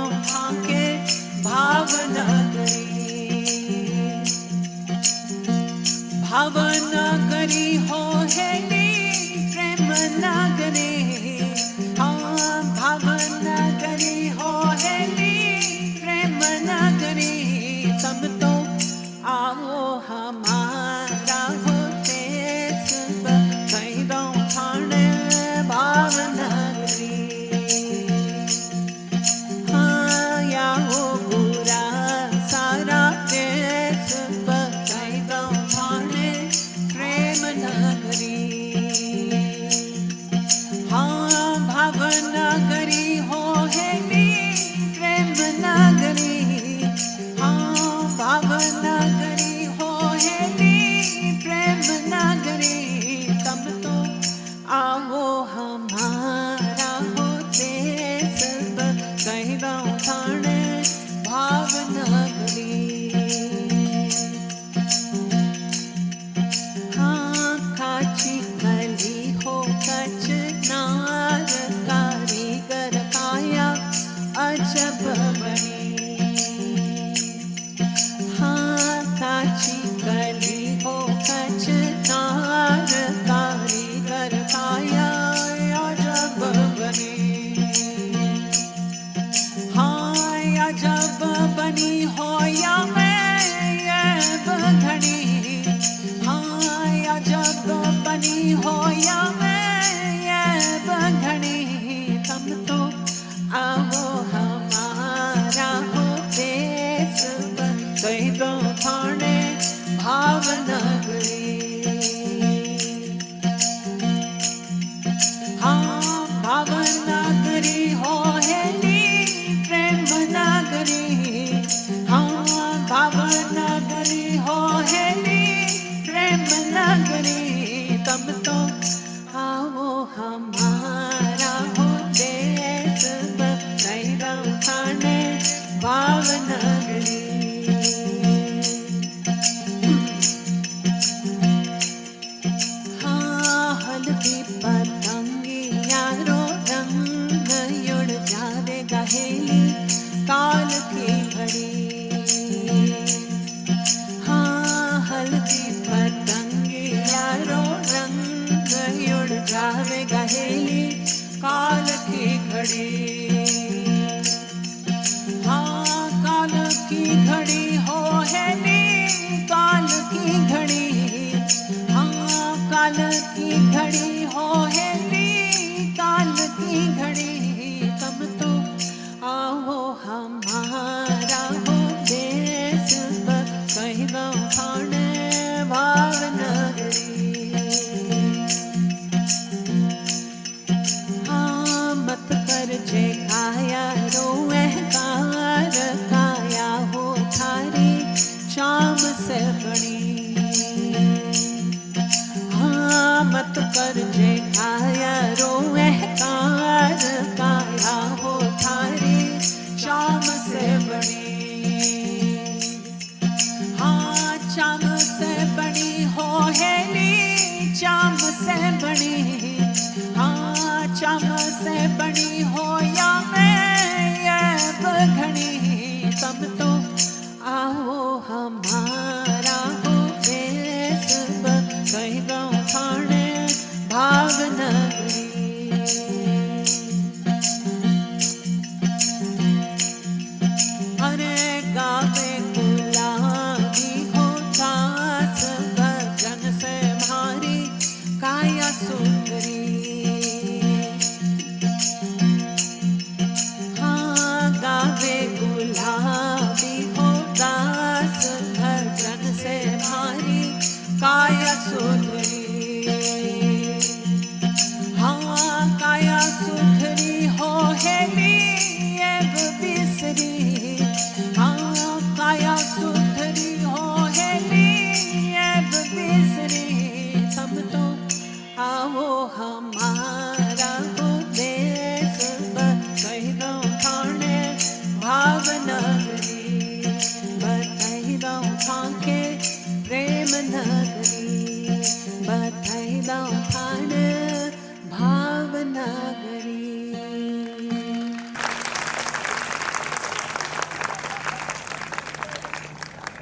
दऊं थाके भावनगरी। भावनगरी हो हेली प्रेम नगरी। हाँ भावनगरी हो हेली प्रेम नगरी। तब तो आओ हमारा हो देश कहीं दऊं थाने भावनगरी। हाँ या हो पूरा सारा देश कहीं दऊं थाने प्रेम नगरी। हाँ भावनगरी हो हेली प्रेम नगरी। हाँ भावनगरी हो हेली प्रेम नगरी। तब तो आओ हमारा हो देश कहीं दऊं थाने भावनगरी। हाँ काची कली हो कचनार कारीगर काया अजब बनी। हाँ काची कली हो कचनार कारीगर काया अजब बनी। हाँ अजब बनी हो या मैं ये बंधनी। हाँ अजब बनी हो या मैं ये बंधनी। तब तो आओ हमारा हो देश कहीं दऊं थाने भावनगरी। हाँ भावनगरी हो हेली प्रेम नगरी। हाँ भावनगरी हो हेली प्रेम नगरी। तब तो आओ हमारा हो देश कहीं दऊं थाने भावनगरी। हाँ हल्दी पतंगी यारो रंग उड़ जावेगा हेली काल की घड़ी। हाँ हल्दी पतंगी यारो रंग उड़ जावेगा हेली काल की घड़ी। हाँ काल की घड़ी हो हेली काल की घड़ी। हाँ काल की घड़ी हो हेली काल की घड़ी। तब तो आओ हमारा हो देश कहीं दऊं थाने भावनगरी। हाँ मत कर जे काया रोए कार काया हो थारी शाम से बनी। हाँ मत कर जे काया रोए कार काया हो थारी शाम से बनी। हाँ चाम से बनी हो हेली चाम से बनी। हाँ चाम से बनी हो या मैं ये बघनी। तब तो आओ हमारा हो देश कहीं दऊं थाने भावनगरी। अरे गावे गुलाबी हो दास भजन से मारी काया सुंदरी। हाँ गावे गुलाबी हो दास भजन से मारी काया सुंदरी। हाँ काया सुंदरी हो हेली एब बिसरी। हाँ काया सुंदरी हो हेली एब बिसरी। तब तो आओ हमारा हो देश कहीं दऊं थाने भावनगरी। बताई दऊं थाके प्रेम नगरी। बताई दऊं थाने भावनगरी।